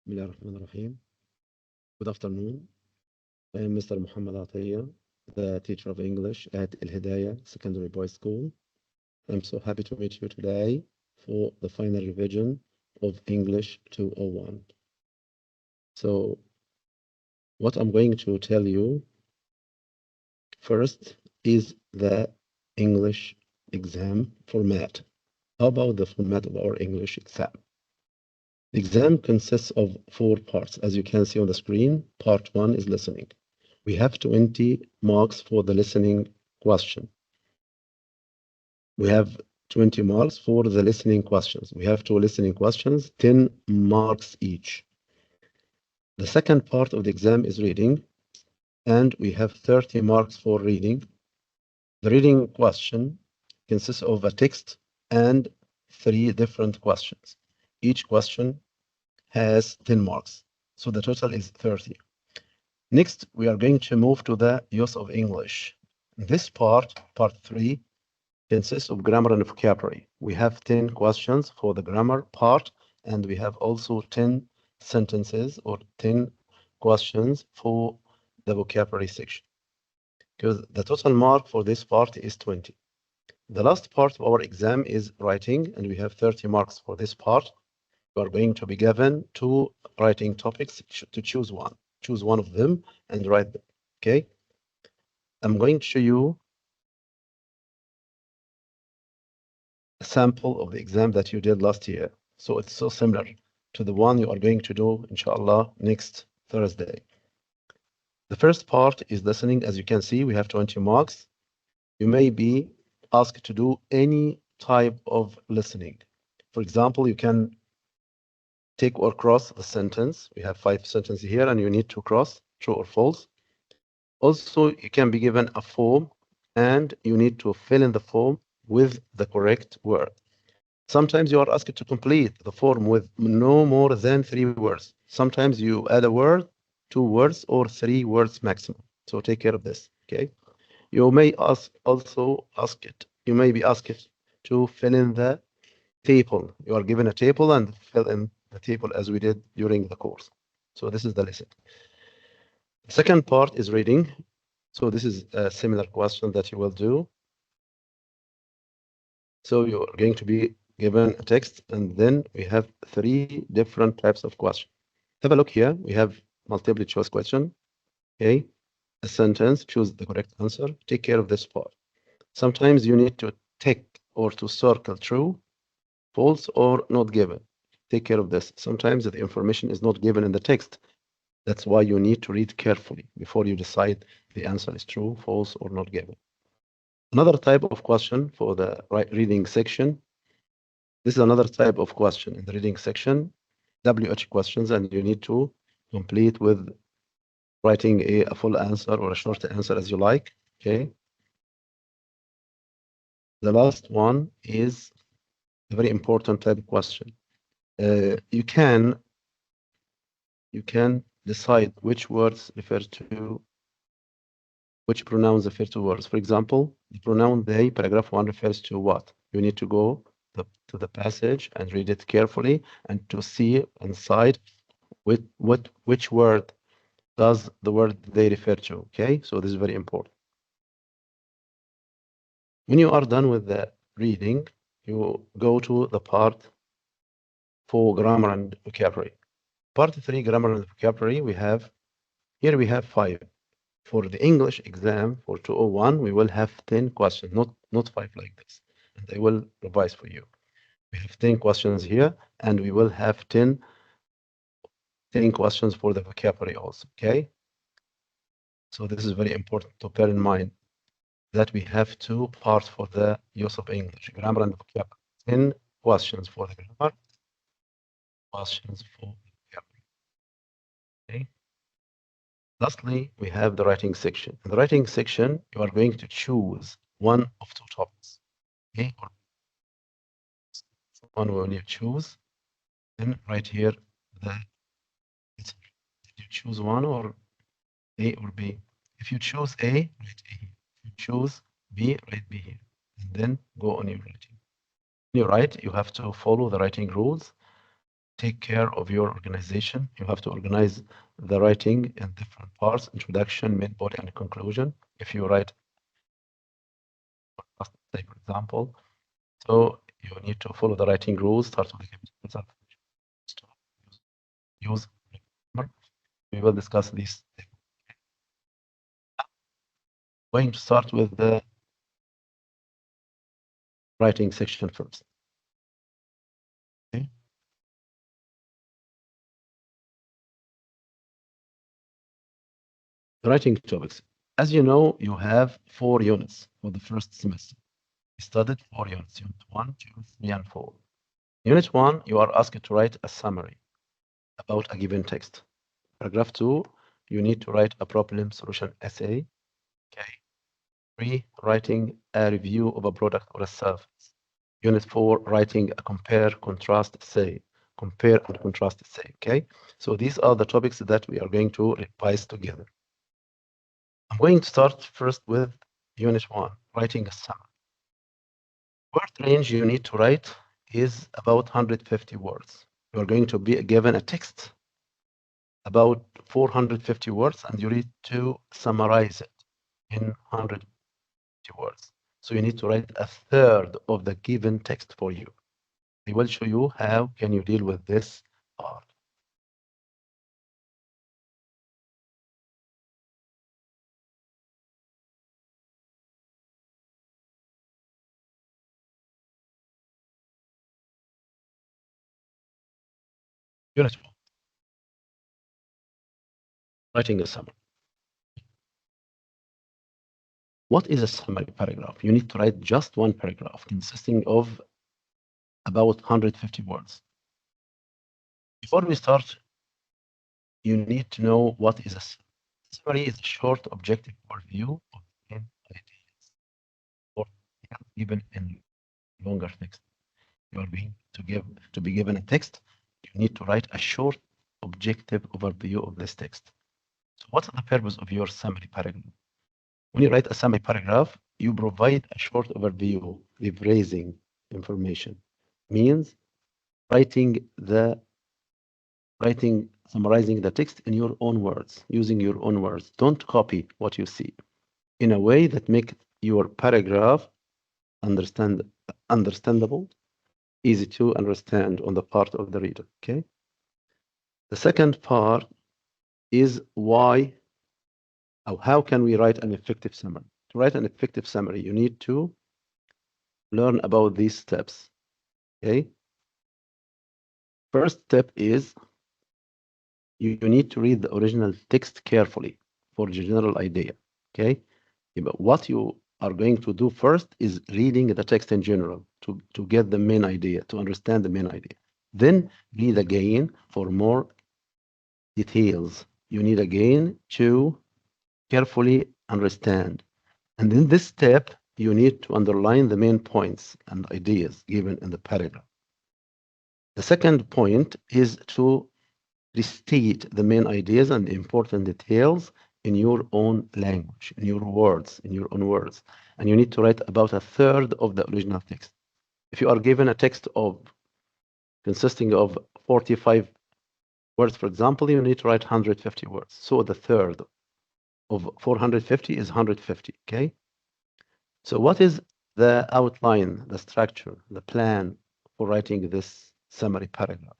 بسم الله الرحمن الرحيم. Good afternoon. I am Mr. محمد عطية, the teacher of English at الهداية Secondary Boys School. I'm so happy to meet you today for the final revision of English 201. So, what I'm going to tell you first is the English exam format. How about the format of our English exam? The exam consists of 4 parts. As you can see on the screen, part 1 is listening. We have 20 marks for the listening question. We have 20 marks for the listening questions. We have 2 listening questions, 10 marks each. The second part of the exam is reading, and we have 30 marks for reading. The reading question consists of a text and 3 different questions. Each question has 10 marks, so the total is 30. Next, we are going to move to the use of English. This part 3, consists of grammar and vocabulary. We have 10 questions for the grammar part, and we have also 10 sentences or 10 questions for the vocabulary section. Because the total mark for this part is 20. The last part of our exam is writing, and we have 30 marks for this part. You are going to be given 2 writing topics to choose one. Choose one of them and write them. Okay? I'm going to show you a sample of the exam that you did last year. So it's so similar to the one you are going to do, inshallah, next Thursday. The first part is listening. As you can see, we have 20 marks. You may be asked to do any type of listening. For example, you can take or cross the sentence. We have 5 sentences here, and you need to cross true or false. Also, you can be given a form, and you need to fill in the form with the correct word. Sometimes you are asked to complete the form with no more than 3 words. Sometimes you add a word, 2 words, or 3 words maximum. So take care of this, okay? You may you may be asked to fill in the table. You are given a table and fill in the table as we did during the course. So this is the lesson. The second part is reading. So this is a similar question that you will do. So you're going to be given a text, and then we have 3 different types of questions. Have a look here. We have multiple choice question. Okay, a sentence, choose the correct answer. Take care of this part. Sometimes you need to tick or to circle true, false, or not given. Take care of this. Sometimes the information is not given in the text. That's why you need to read carefully before you decide the answer is true, false, or not given. Another type of question for the reading section. This is another type of question in the reading section, WH questions, and you need to complete with writing a full answer or a short answer as you like, okay? The last one is a very important type of question. You can decide which words refer to, which pronouns refer to words. For example, the pronoun they, paragraph 1, refers to what? You need to go to the passage and read it carefully and to see inside which word does the word they refer to, okay? So this is very important. When you are done with the reading, you go to the part 4, grammar and vocabulary. Part 3, grammar and vocabulary, we have 5. For the English exam for 201, we will have 10 questions, not 5 like this. And I will revise for you. We have 10 questions here, and we will have 10 questions for the vocabulary also, okay? So this is very important to bear in mind that we have 2 parts for the use of English, grammar and vocabulary. 10 questions for the grammar, questions for the vocabulary, okay? Lastly, we have the writing section. In the writing section, you are going to choose one of 2 topics, okay? One will you choose, then right here, did you choose one or A or B? If you choose A, write A here. If you choose B, write B here. And then go on your writing. When you write, you have to follow the writing rules. take care of your organization. You have to organize the writing in different parts: introduction, mid, body, and conclusion. If you write, say for example, so you need to follow the writing rules. Start with the capital, use. We will discuss these. Going to start with the writing section first. Okay. The writing topics. As you know, you have 4 units for the first semester. We studied 4 units: Unit 1, 2, 3, and 4. Unit 1, you are asked to write a summary about a given text. Paragraph 2, you need to write a problem solution essay. Okay. 3, writing a review of a product or a service. Unit 4, writing a compare, contrast essay. Compare and contrast essay. Okay. So these are the topics that we are going to revise together. I'm going to start first with Unit 1, writing a summary. Word range you need to write is about 150 words. You are going to be given a text about 450 words, and you need to summarize it in 150 words. So you need to write a third of the given text for you. I will show you how can you deal with this part. Unit 1, writing a summary. What is a summary paragraph? You need to write just one paragraph consisting of about 150 words. Before we start, you need to know what is a summary. Summary is a short objective overview of the main ideas, or even in longer text. You are going to be given a text. You need to write a short objective overview of this text. So what's the purpose of your summary paragraph? When you write a summary paragraph, you provide a short overview, rephrasing information. Means summarizing the text in your own words, using your own words. Don't copy what you see, in a way that makes your paragraph understandable, easy to understand on the part of the reader. Okay. The second part is why, or how can we write an effective summary? To write an effective summary, you need to learn about these steps. Okay. First step is you need to read the original text carefully for general idea. Okay. But what you are going to do first is reading the text in general to get the main idea, to understand the main idea. Then read again for more details. You need again to carefully understand. And in this step, you need to underline the main points and ideas given in the paragraph. The second point is to restate the main ideas and the important details in your own language, in your words, in your own words. And you need to write about a third of the original text. If you are given a text consisting of 45 words, for example, you need to write 150 words. So the third of 450 is 150, okay? So what is the outline, the structure, the plan for writing this summary paragraph?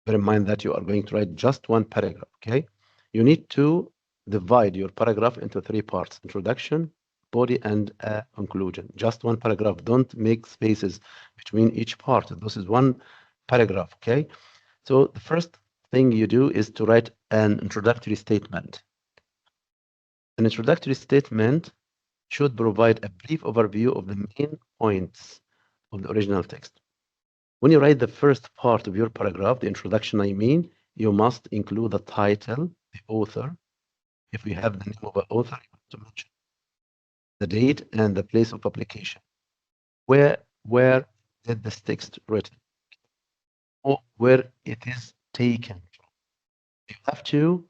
Bear in mind that you are going to write just one paragraph, okay? You need to divide your paragraph into 3 parts: introduction, body, and a conclusion. Just one paragraph. Don't make spaces between each part. This is one paragraph, okay? So the first thing you do is to write an introductory statement. An introductory statement should provide a brief overview of the main points of the original text. When you write the first part of your paragraph, the introduction, I mean, you must include the title, the author. If we have the name of an author, you have to mention the date and the place of publication. Where did this text written? Or where it is taken from. You have to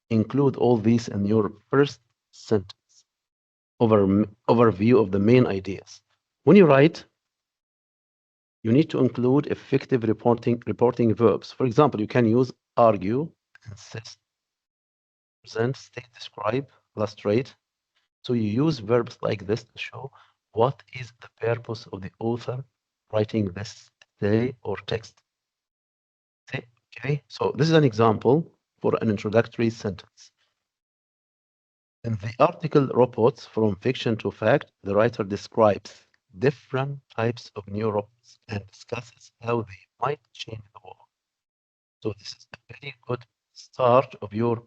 include all these in your first sentence. Overview of the main ideas. When you write you need to include effective reporting verbs. For example, you can use argue, insist, present, state, describe, illustrate. So you use verbs like this to show what is the purpose of the author writing this essay or text. Okay, so this is an example for an introductory sentence. In the article Robots from Fiction to Fact, the writer describes different types of new robots and discusses how they might change the world. So this is a very good start of your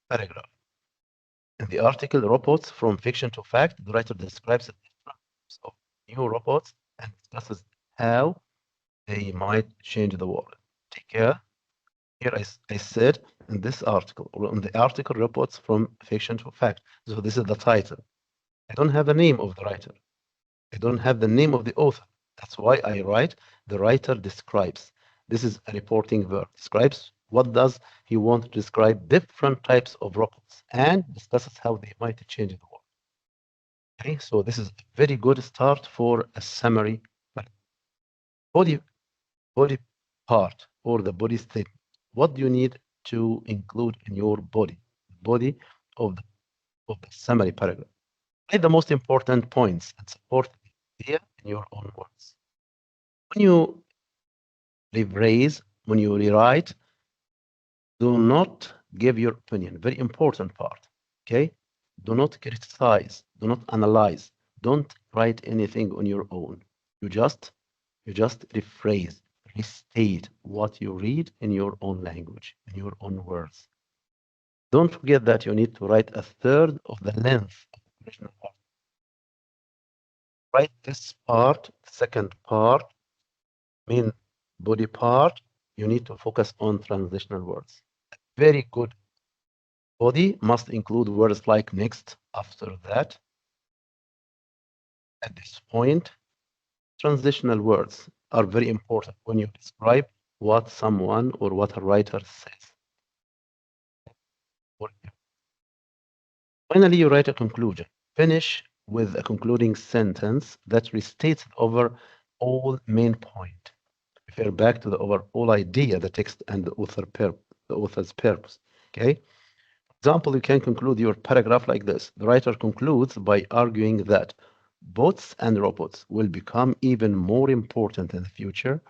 paragraph. In the article Robots from Fiction to Fact, the writer describes the different types of new robots and discusses how they might change the world. Take care. Here I said in this article, or in the article Reports from Fiction to Fact. So this is the title. I don't have the name of the writer. I don't have the name of the author. That's why I write the writer describes. This is a reporting verb. Describes what does he want to describe different types of robots and discusses how they might change the world. Okay, so this is a very good start for a summary. Body part or the body statement. What do you need to include in your body of the summary paragraph? Write the most important points and support the idea in your own words. When you rephrase, when you rewrite, do not give your opinion. Very important part. Okay? Do not criticize. Do not analyze. Don't write anything on your own. You just rephrase, restate what you read in your own language, in your own words. Don't forget that you need to write a third of the length of the original part. Write this part, the second part, main body part. You need to focus on transitional words. Very good body must include words like next, after that, at this point. Transitional words are very important when you describe what someone or what a writer says. Finally, you write a conclusion. Finish with a concluding sentence that restates the overall main point. Refer back to the overall idea, the text, and the author's purpose. Okay? For example, you can conclude your paragraph like this. The writer concludes by arguing that bots and robots will become even more important in the future,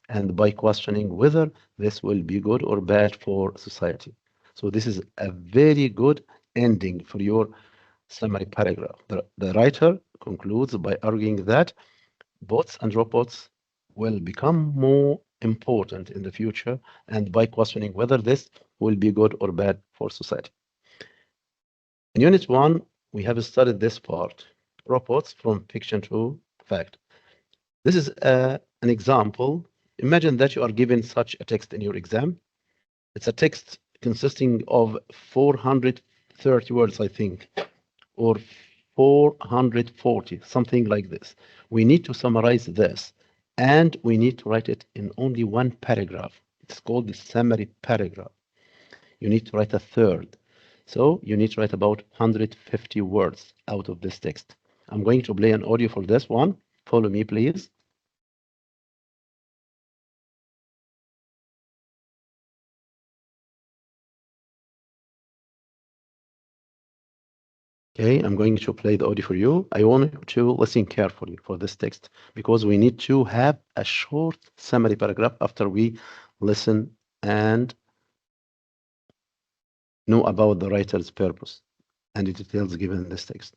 and by questioning whether this will be good or bad for society. So this is a very good ending for your summary paragraph. The writer concludes by arguing that bots and robots will become more important in the future, and by questioning whether this will be good or bad for society. In Unit 1, we have studied this part, robots from fiction to fact. This is an example. Imagine that you are given such a text in your exam. It's a text consisting of 430 words, I think, or 440, something like this. We need to summarize this, and we need to write it in only one paragraph. It's called the summary paragraph. You need to write a third. So you need to write about 150 words out of this text. I'm going to play an audio for this one. Follow me, please. Okay, I'm going to play the audio for you. I want you to listen carefully for this text because we need to have a short summary paragraph after we listen and know about the writer's purpose and the details given in this text.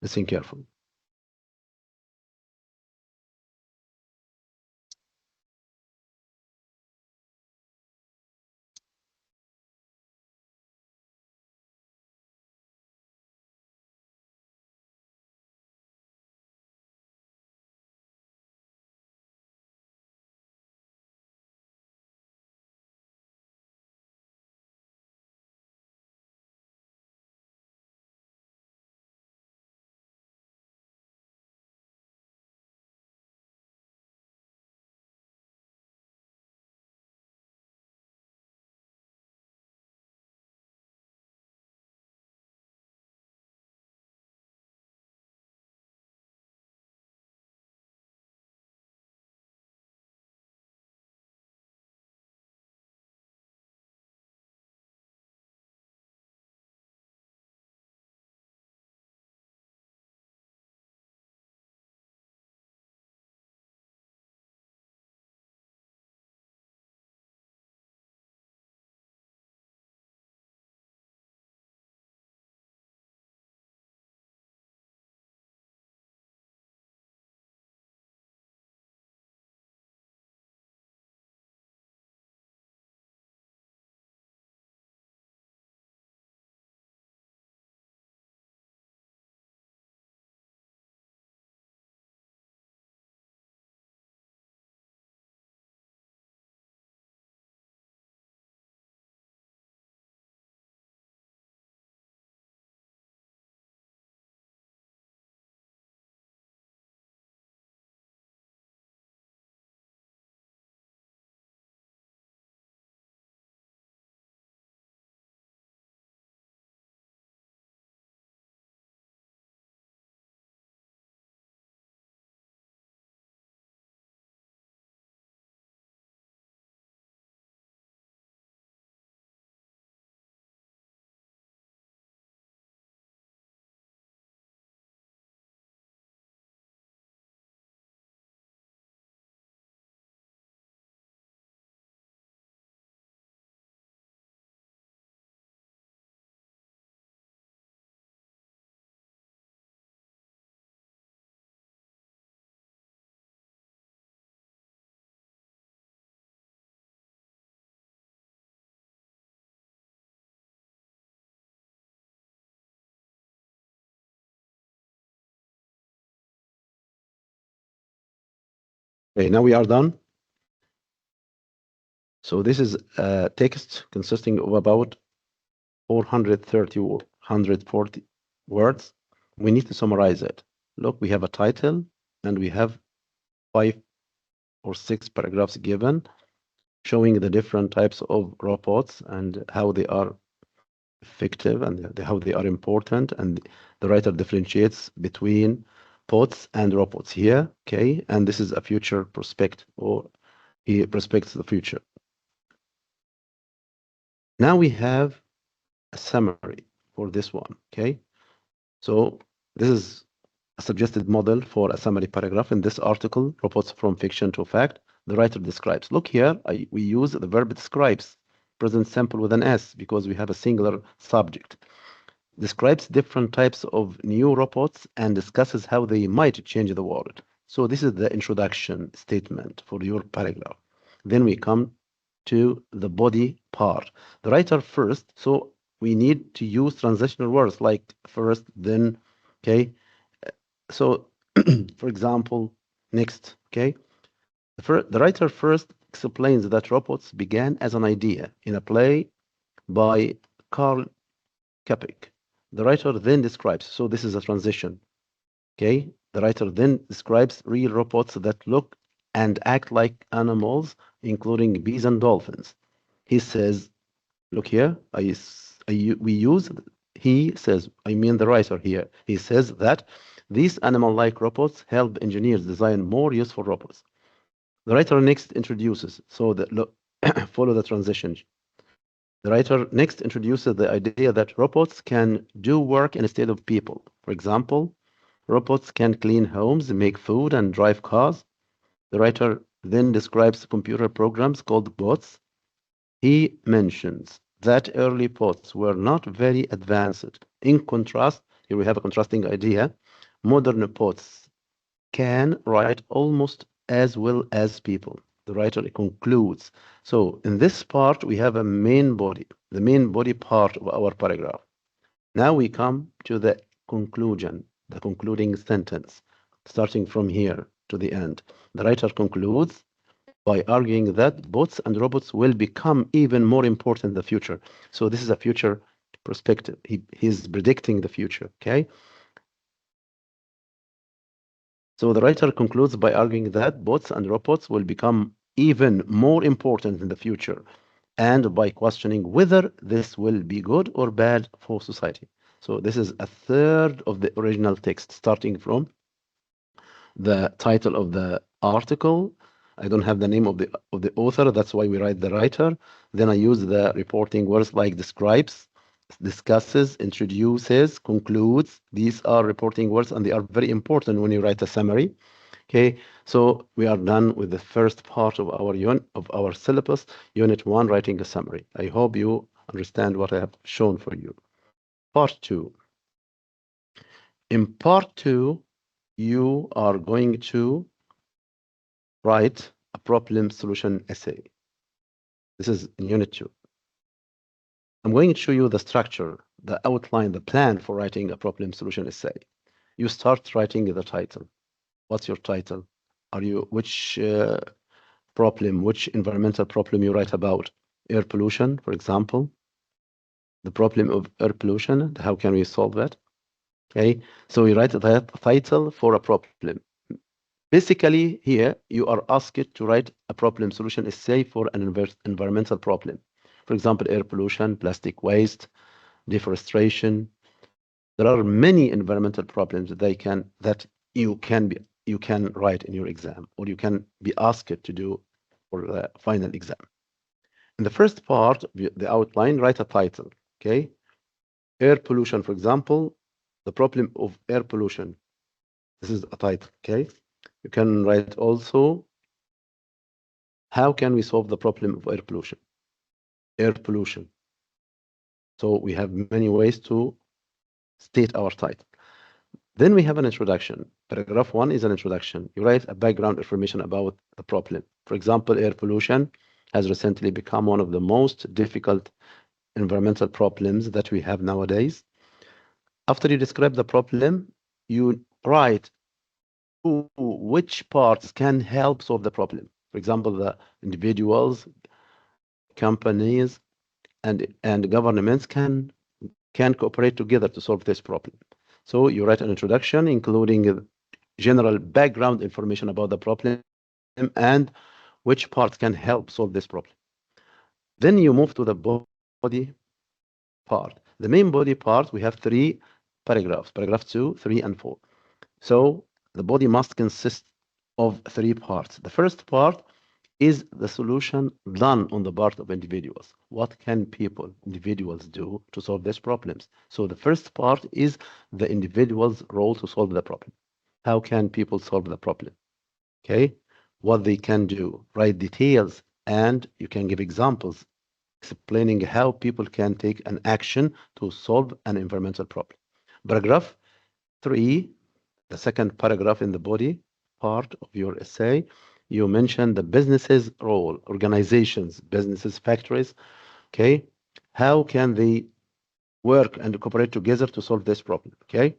Listen carefully. Okay, now we are done. So this is a text consisting of about 430 or 140 words. We need to summarize it. Look, we have a title and we have 5 or 6 paragraphs given showing the different types of robots and how they are effective and how they are important, and the writer differentiates between bots and robots here, okay? And this is a future prospect, or he prospects the future. Now we have a summary for this one, okay? So this is a suggested model for a summary paragraph in this article, Robots from Fiction to Fact. The writer describes. Look here, we use the verb describes, present simple with an S, because we have a singular subject. Describes different types of new robots and discusses how they might change the world. So this is the introduction statement for your paragraph. Then we come to the body part. The writer first, so we need to use transitional words like first, then, okay? So, for example, next, okay? The writer first explains that robots began as an idea in a play by Karl Kapik. The writer then describes, so this is a transition, okay? The writer then describes real robots that look and act like animals, including bees and dolphins. He says, look here, he says, I mean the writer here, he says that these animal-like robots help engineers design more useful robots. The writer next introduces, so follow the transition. The writer next introduces the idea that robots can do work instead of people. For example, robots can clean homes, make food, and drive cars. The writer then describes computer programs called bots. He mentions that early bots were not very advanced. In contrast, here we have a contrasting idea. Modern bots can write almost as well as people. The writer concludes. So in this part, we have a main body, the main body part of our paragraph. Now we come to the conclusion, the concluding sentence, starting from here to the end. The writer concludes by arguing that bots and robots will become even more important in the future. So this is a future perspective. He's predicting the future, okay? So the writer concludes by arguing that bots and robots will become even more important in the future, and by questioning whether this will be good or bad for society. So this is a third of the original text, starting from the title of the article. I don't have the name of the author, that's why we write the writer. Then I use the reporting words like describes, discusses, introduces, concludes. These are reporting words and they are very important when you write a summary. Okay, so we are done with the first part of our syllabus, Unit 1, writing a summary. I hope you understand what I have shown for you. Part 2. In part 2, you are going to write a problem solution essay. This is in Unit 2. I'm going to show you the structure, the outline, the plan for writing a problem solution essay. You start writing the title. What's your title? Which problem, which environmental problem you write about? Air pollution, for example. The problem of air pollution, how can we solve that? Okay, so you write the title for a problem. Basically, here you are asked to write a problem solution essay for an environmental problem. For example, air pollution, plastic waste, deforestation. There are many environmental problems that you can write in your exam, or you can be asked to do for the final exam. In the first part, the outline, write a title. Okay, air pollution, for example, the problem of air pollution. This is a title. Okay, you can write also, how can we solve the problem of air pollution? Air pollution. So we have many ways to state our title. Then we have an introduction. Paragraph 1 is an introduction. You write a background information about the problem. For example, air pollution has recently become one of the most difficult environmental problems that we have nowadays. After you describe the problem, you write which parts can help solve the problem. For example, the individuals, companies, and governments can cooperate together to solve this problem. So you write an introduction, including general background information about the problem and which parts can help solve this problem. Then you move to the body part. The main body part, we have 3 paragraphs, paragraph 2, 3, and 4. So the body must consist of 3 parts. The first part is the solution done on the part of individuals. What can individuals do to solve these problems? So the first part is the individual's role to solve the problem. How can people solve the problem? Okay, what they can do, write details, and you can give examples explaining how people can take an action to solve an environmental problem. Paragraph 3, the second paragraph in the body part of your essay, you mention the business's role, organizations, businesses, factories, okay? How can they work and cooperate together to solve this problem, okay?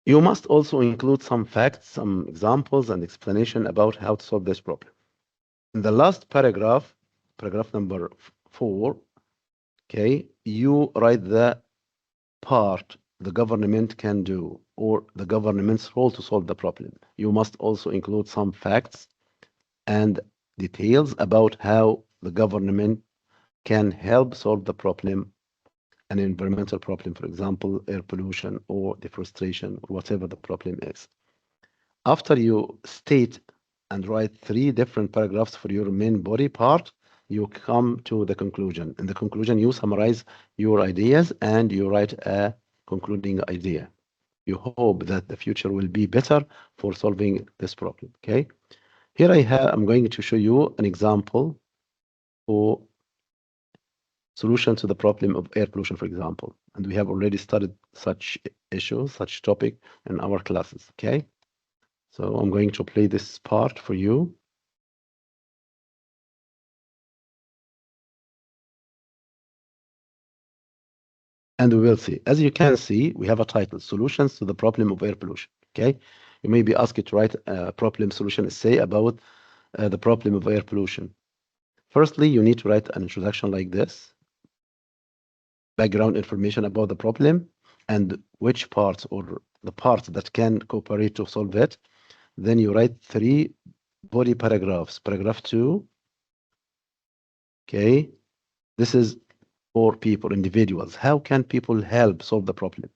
You must also include some facts, some examples, and explanation about how to solve this problem. In the last paragraph, paragraph number 4, okay, you write the part the government can do or the government's role to solve the problem. You must also include some facts and details about how the government can help solve the problem, an environmental problem, for example, air pollution or deforestation or whatever the problem is. After you state and write 3 different paragraphs for your main body part, you come to the conclusion. In the conclusion, you summarize your ideas and you write a concluding idea. You hope that the future will be better for solving this problem, okay? Here I'm going to show you an example for solution to the problem of air pollution, for example. And we have already studied such issues, such topic in our classes, okay? So I'm going to play this part for you. And we will see. As you can see, we have a title, Solutions to the Problem of Air Pollution, okay? You may be asked to write a problem solution essay about the problem of air pollution. Firstly, you need to write an introduction like this, background information about the problem and which parts or the parts that can cooperate to solve it. Then you write 3 body paragraphs. Paragraph 2, okay, this is for people, individuals. How can people help solve the problem?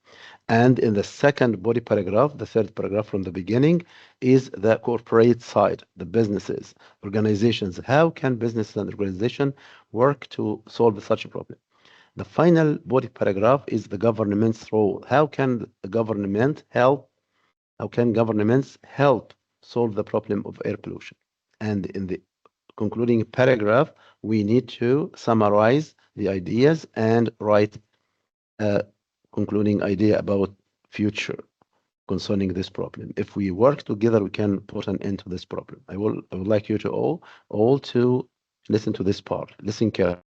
And in the second body paragraph, the third paragraph from the beginning, is the corporate side, the businesses, organizations. How can businesses and organizations work to solve such a problem? The final body paragraph is the government's role. How can the government help? How can governments help solve the problem of air pollution? And in the concluding paragraph, we need to summarize the ideas and write a concluding idea about future concerning this problem. If we work together, we can put an end to this problem. I would like you to all to listen to this part. Listen carefully.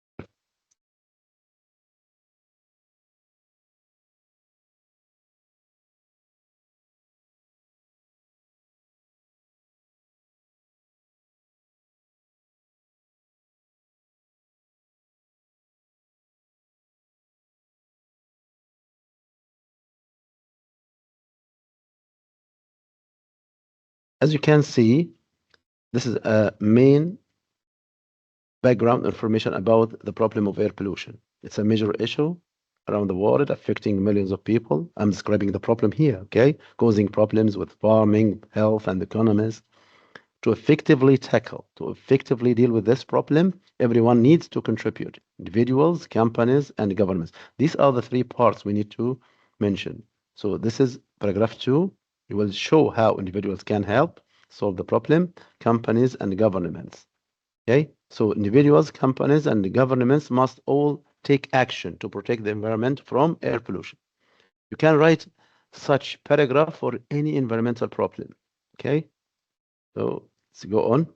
As you can see, this is a main background information about the problem of air pollution. It's a major issue around the world affecting millions of people. I'm describing the problem here, okay? Causing problems with farming, health, and economies. To effectively deal with this problem, everyone needs to contribute. Individuals, companies, and governments. These are the 3 parts we need to mention. So this is paragraph 2. It will show how individuals can help solve the problem, companies and governments. Okay, so individuals, companies, and governments must all take action to protect the environment from air pollution. You can write such paragraph for any environmental problem. Okay, so let's go on.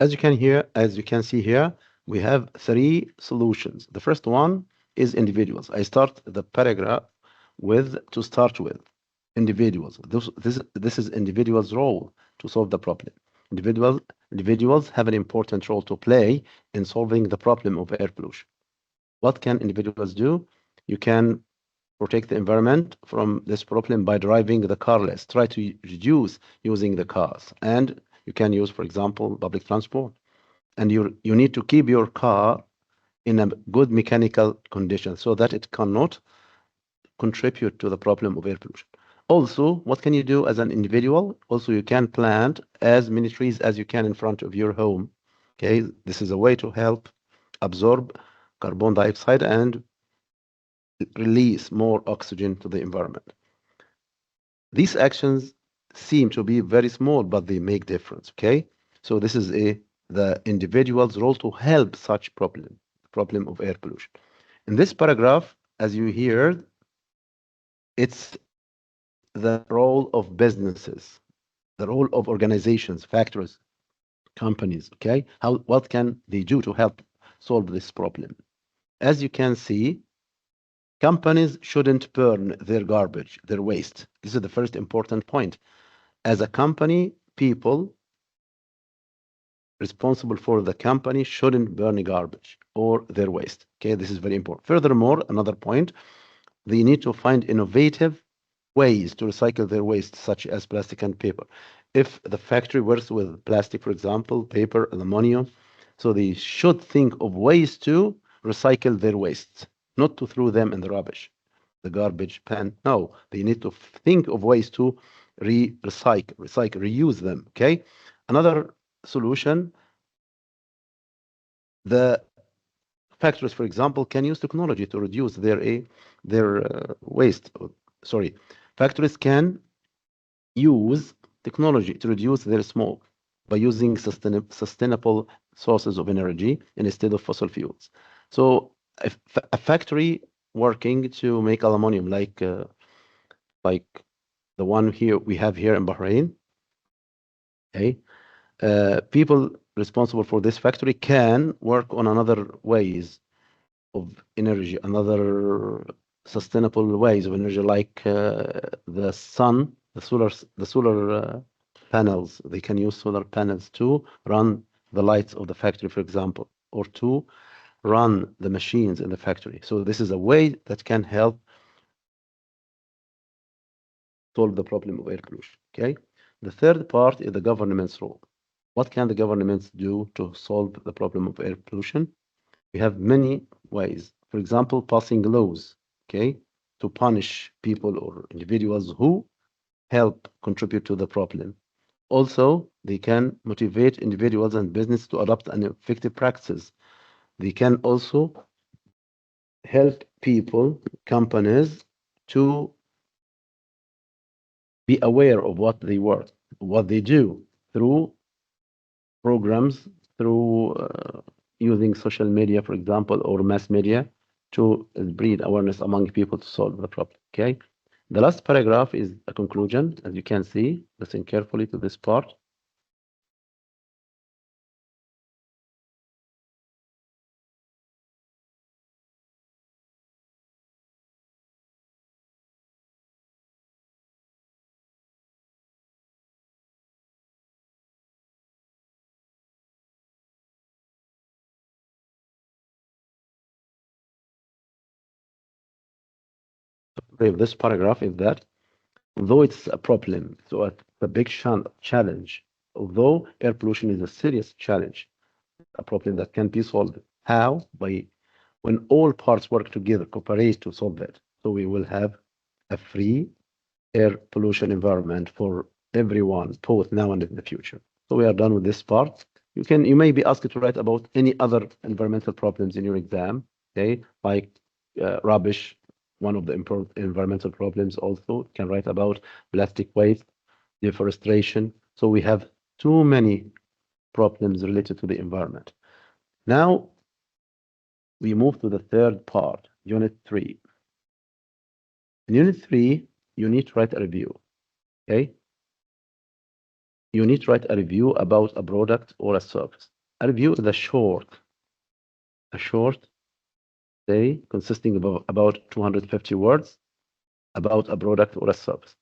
As you can see here, we have 3 solutions. The first one is individuals. I start the paragraph to start with individuals. This is individuals' role to solve the problem. Individuals have an important role to play in solving the problem of air pollution. What can individuals do? You can protect the environment from this problem by driving the carless. Try to reduce using the cars. And you can use, for example, public transport. And you need to keep your car in a good mechanical condition so that it cannot contribute to the problem of air pollution. Also, what can you do as an individual? Also, you can plant as many trees as you can in front of your home. Okay, this is a way to help absorb carbon dioxide and release more oxygen to the environment. These actions seem to be very small, but they make difference. Okay, so this is the individual's role to help such problem of air pollution. In this paragraph, as you heard, it's the role of businesses, the role of organizations, factories, companies. Okay, what can they do to help solve this problem? As you can see, companies shouldn't burn their garbage, their waste. This is the first important point. As a company, people responsible for the company shouldn't burn garbage or their waste. Okay, this is very important. Furthermore, another point, they need to find innovative ways to recycle their waste, such as plastic and paper. If the factory works with plastic, for example, paper, aluminum, so they should think of ways to recycle their wastes, not to throw them in the rubbish, the garbage pan. No, they need to think of ways to reuse them. Okay. Another solution, the factories, for example, can use technology to reduce their waste. Sorry, factories can use technology to reduce their smoke by using sustainable sources of energy instead of fossil fuels. So a factory working to make aluminum, like the one here we have here in Bahrain, okay, people responsible for this factory can work on another ways of energy, another sustainable ways of energy, like the sun, the solar panels. They can use solar panels to run the lights of the factory, for example, or to run the machines in the factory. So this is a way that can help solve the problem of air pollution. Okay. The third part is the government's role. What can the governments do to solve the problem of air pollution? We have many ways. For example, passing laws, okay, to punish people or individuals who help contribute to the problem. Also, they can motivate individuals and business to adopt an effective practices. They can also help people, companies, to be aware of what they do through programs, through using social media, for example, or mass media to breed awareness among people to solve the problem. Okay. The last paragraph is a conclusion. As you can see, listen carefully to this part. This paragraph is that although it's a problem, so it's a big challenge, although air pollution is a serious challenge, a problem that can be solved. How? By when all parts work together, cooperate to solve it. So we will have a free air pollution environment for everyone, both now and in the future. So we are done with this part. You may be asked to write about any other environmental problems in your exam, okay, like rubbish, one of the important environmental problems. Also, you can write about plastic waste, deforestation. So we have too many problems related to the environment. Now we move to the third part, Unit 3. In Unit 3, you need to write a review, okay? You need to write a review about a product or a service. A review is a short say consisting of about 250 words about a product or a service.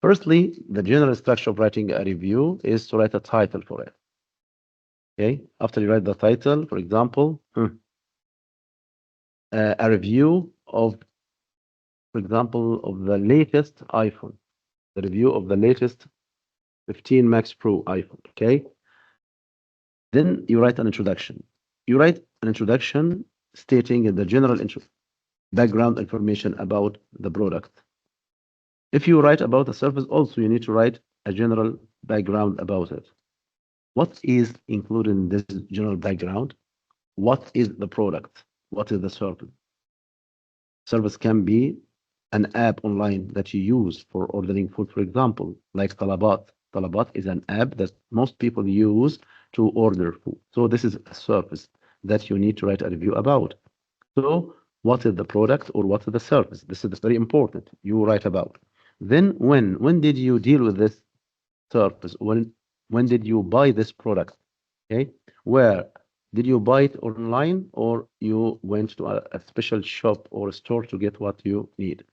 Firstly, the general structure of writing a review is to write a title for it. Okay, after you write the title, for example, a review of, for example, of the latest iPhone, the review of the latest 15 Max Pro iPhone. Okay, then you write an introduction. You write an introduction stating the general background information about the product. If you write about a service, also you need to write a general background about it. What is included in this general background? What is the product? What is the service? Service can be an app online that you use for ordering food, for example, like Talabat. Talabat is an app that most people use to order food. So this is a service that you need to write a review about. So what is the product or what is the service? This is very important. You write about. Then when did you deal with this service? When did you buy this product? Okay, where did you buy it online or you went to a special shop or a store to get what you need?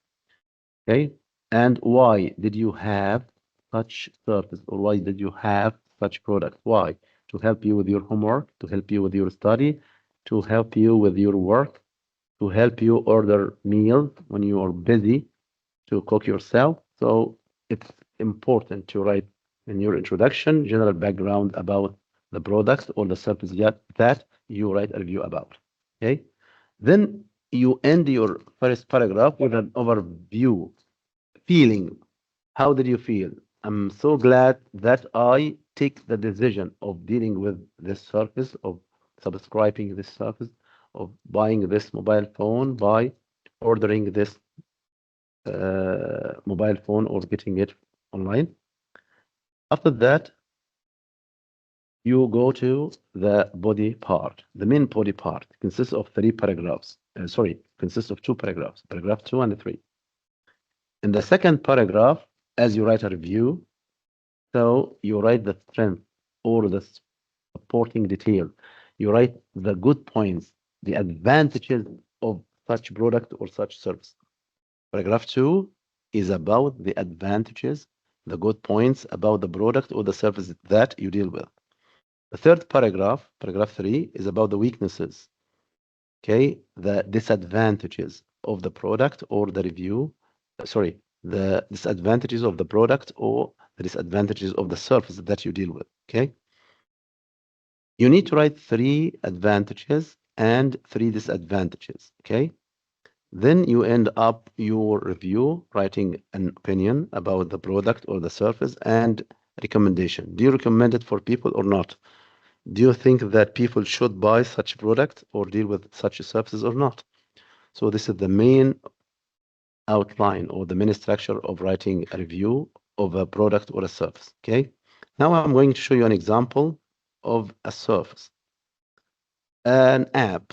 Okay, and why did you have such service or why did you have such product? Why? To help you with your homework, to help you with your study, to help you with your work, to help you order meals when you are busy, to cook yourself. So it's important to write in your introduction general background about the product or the service that you write a review about. Okay, then you end your first paragraph with an overview. Feeling. How did you feel? I'm so glad that I take the decision of dealing with this service, of subscribing this service, of buying this mobile phone by ordering this mobile phone or getting it online. After that, you go to the body part. The main body part consists of three paragraphs. Consists of two paragraphs, paragraph 2 and 3. In the second paragraph, as you write a review, so you write the strength or the supporting detail. You write the good points, the advantages of such product or such service. Paragraph 2 is about the advantages, the good points about the product or the service that you deal with. The third paragraph, paragraph 3, is about the weaknesses. Okay, the disadvantages of the product or the review. The disadvantages of the product or the disadvantages of the service that you deal with. Okay, you need to write 3 advantages and 3 disadvantages. Okay, then you end up your review writing an opinion about the product or the service and recommendation. Do you recommend it for people or not? Do you think that people should buy such product or deal with such services or not? So this is the main outline or the main structure of writing a review of a product or a service. Okay, now I'm going to show you an example of a service, an app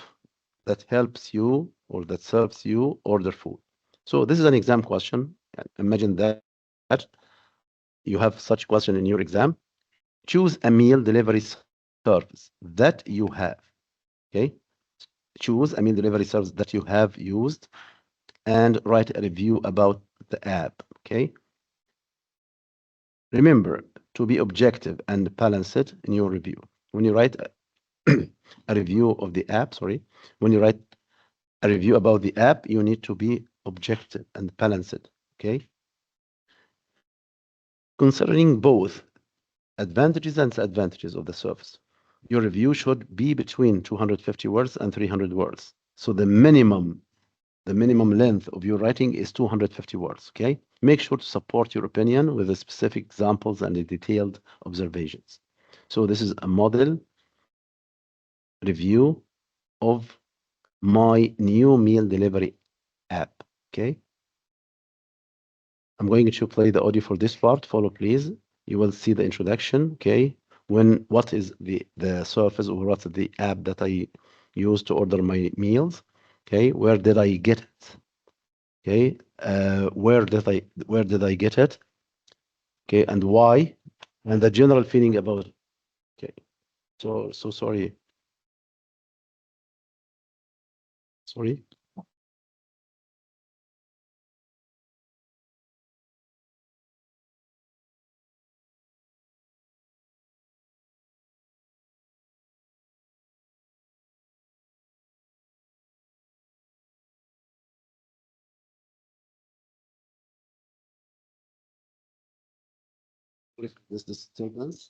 that helps you or that serves you order food. So this is an exam question. Imagine that you have such question in your exam. Choose a meal delivery service that you have. Okay, choose a meal delivery service that you have used and write a review about the app. Okay, remember to be objective and balanced in your review. When you write a review of the app, when you write a review about the app, you need to be objective and balanced. Okay, considering both advantages and disadvantages of the service. Your review should be between 250 words and 300 words. So the minimum length of your writing is 250 words. Okay, make sure to support your opinion with the specific examples and the detailed observations. So this is a model review of my new meal delivery app. Okay, I'm going to play the audio for this part. Follow, please. You will see the introduction. Okay, what is the service or what's the app that I use to order my meals? Okay, where did I get it? Okay, where did I get it? Okay, and why? And the general feeling about it. Okay, So sorry. Sorry. This disturbance.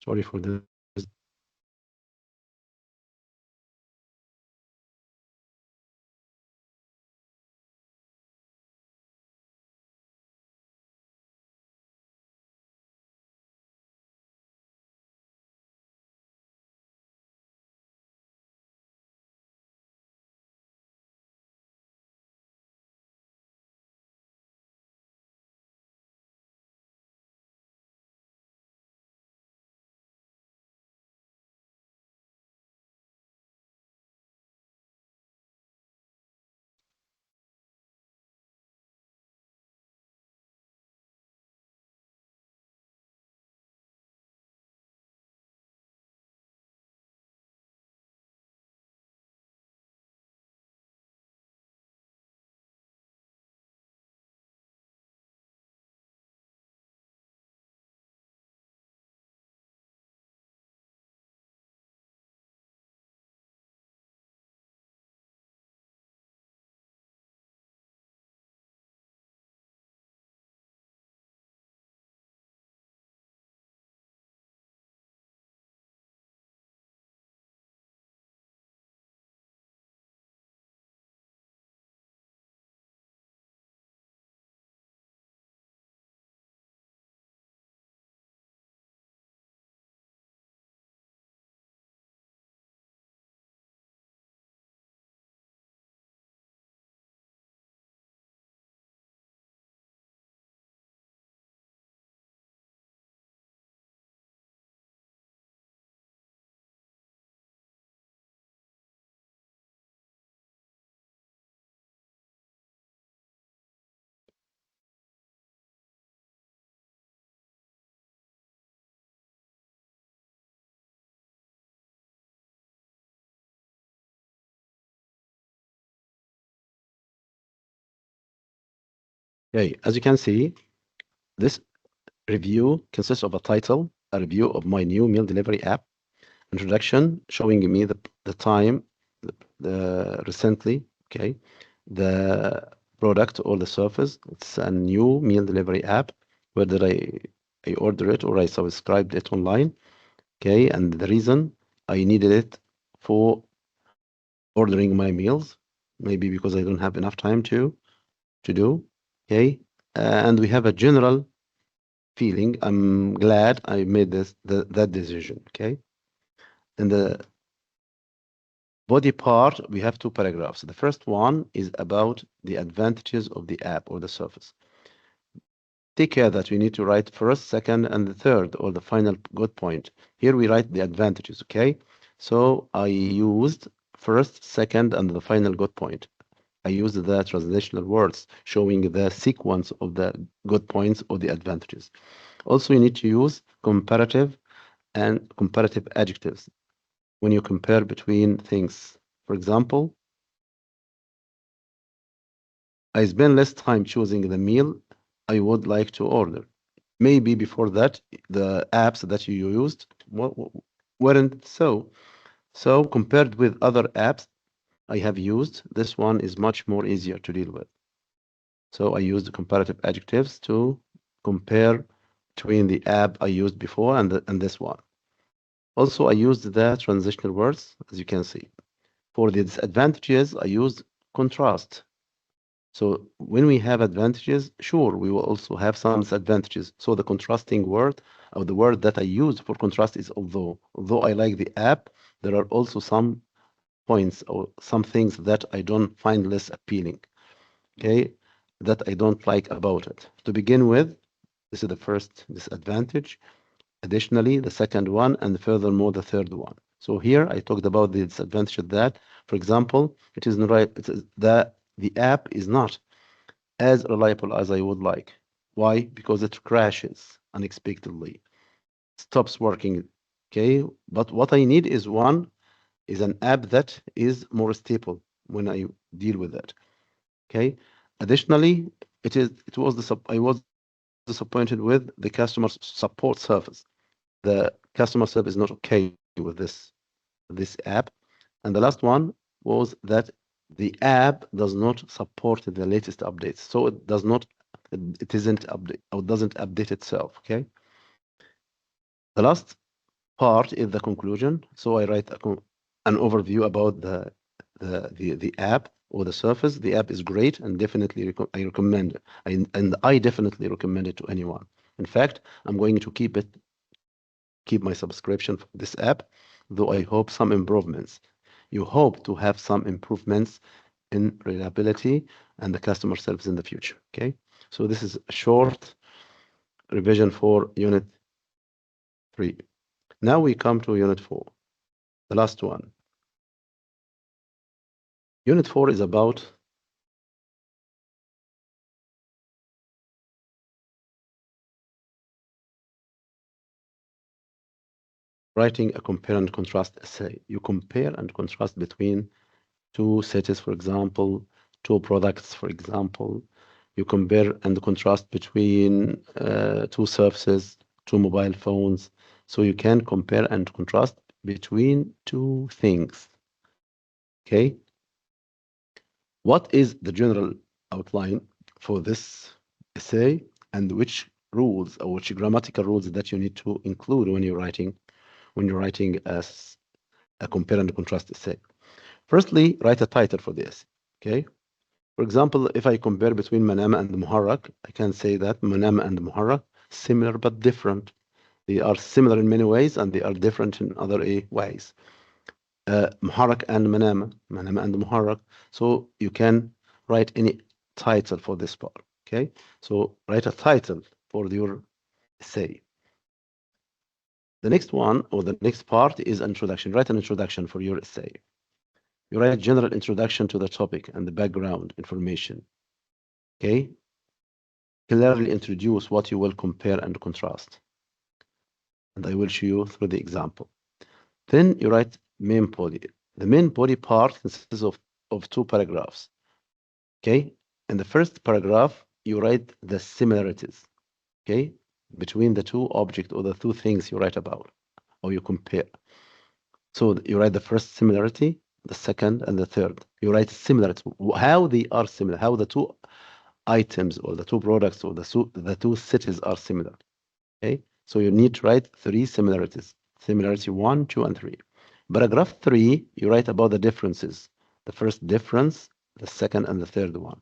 Sorry for this. Okay, as you can see, this review consists of a title, a review of my new meal delivery app, introduction showing me the time, the recently, okay, the product or the service. It's a new meal delivery app. Whether I order it or I subscribed it online, okay, and the reason I needed it for ordering my meals, maybe because I don't have enough time to do, okay, and we have a general feeling. I'm glad I made that decision, okay. In the body part, we have two paragraphs. The first one is about the advantages of the app or the service. Take care that we need to write first, second, and the third, or the final good point. Here we write the advantages, okay? So I used first, second, and the final good point. I used the translational words showing the sequence of the good points or the advantages. Also, you need to use comparative and comparative adjectives when you compare between things. For example, I spend less time choosing the meal I would like to order. Maybe before that, the apps that you used weren't so. So compared with other apps I have used, this one is much more easier to deal with. So I used comparative adjectives to compare between the app I used before and this one. Also, I used the transitional words, as you can see. For the disadvantages, I used contrast. So when we have advantages, sure, we will also have some disadvantages. So the contrasting word, or the word that I use for contrast is although. Although I like the app, there are also some points or some things that I don't find less appealing, okay, that I don't like about it. To begin with, this is the first disadvantage. Additionally, the second one, and furthermore, the third one. So here I talked about the disadvantage of that. For example, it is not right. It is that the app is not as reliable as I would like. Why? Because it crashes unexpectedly, stops working. Okay, but what I need is an app that is more stable when I deal with it. Okay. Additionally, I was disappointed with the customer support service. The customer service is not okay with this app. And the last one was that the app does not support the latest updates. So it isn't update or doesn't update itself. Okay. The last part is the conclusion. So I write an overview about the app or the surface. The app is great and definitely I recommend it. And I definitely recommend it to anyone. In fact, I'm going to keep my subscription for this app, though I hope some improvements. You hope to have some improvements in reliability and the customer service in the future. Okay, so this is a short revision for Unit 3. Now we come to Unit 4, the last one. Unit 4 is about writing a compare and contrast essay. You compare and contrast between two cities, for example, two products, for example. You compare and contrast between two surfaces, two mobile phones. So you can compare and contrast between two things. Okay. What is the general outline for this essay, and which rules or which grammatical rules that you need to include when you're writing a compare and contrast essay? Firstly, write a title for this. Okay. For example, if I compare between Manama and Muharrak, I can say that Manama and Muharrak similar but different. They are similar in many ways and they are different in other ways. Muharrak and Manama and Muharrak. So you can write any title for this part. Okay. So write a title for your essay. The next one or the next part is introduction. Write an introduction for your essay. You write a general introduction to the topic and the background information. Okay. Clearly introduce what you will compare and contrast. And I will show you through the example. Then you write main body. The main body part consists of two paragraphs. Okay. In the first paragraph, you write the similarities. Okay. Between the two objects or the two things you write about or you compare. So you write the first similarity, the second, and the third. You write similarity, how they are similar, how the two items or the two products or the two cities are similar. Okay, so you need to write three similarities. Similarity 1, 2, and 3. Paragraph 3, you write about the differences. The first difference, the second, and the third one.